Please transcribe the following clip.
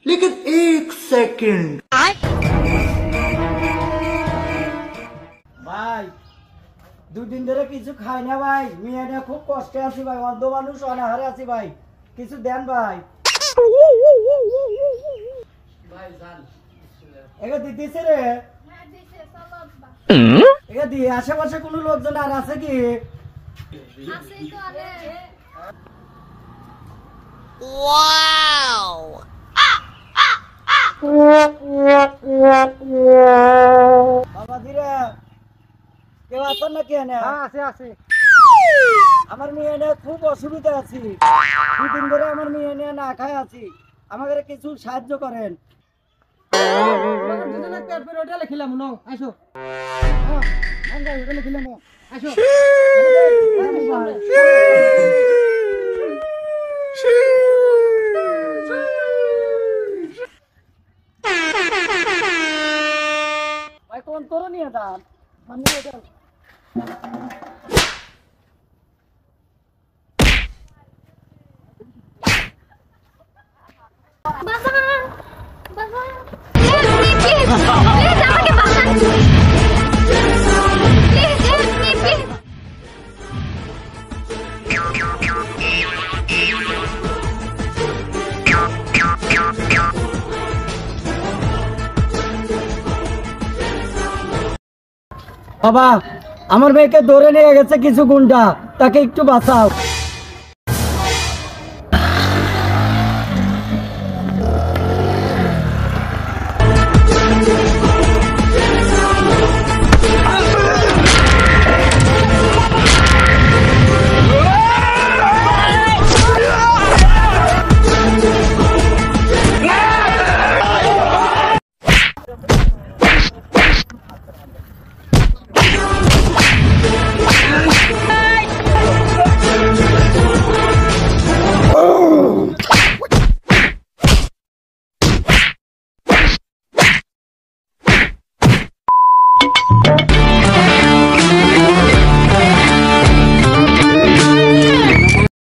लेकिन एक सेकंड ভাই দুদিন ধরে কিছু খাই না ভাই, মেয়ে নিয়ে খুব কষ্টে আছি ভাই, অন্ধ মানুষ অনাহারে আছি ভাই, কিছু দেন ভাই। এগা দিতেছে রে, এগা দিয়ে আশেপাশে কোনো লোকজন আর আছে কি? বাবা দিরে কেউ আছেন নাকি? আছে। আমার মেয়ে নিয়ে খুব অসুবিধা আছি, দুদিন ধরে আমার মেয়ে নিয়ে না খাই আছি, আমাকে কিছু সাহায্য করেন। ভাই কোন তোর নিয়ে দান বাবা, আমার মেয়েকে ধরে নিয়ে গেছে কিছু গুন্ডা, তাকে একটু বাঁচাও।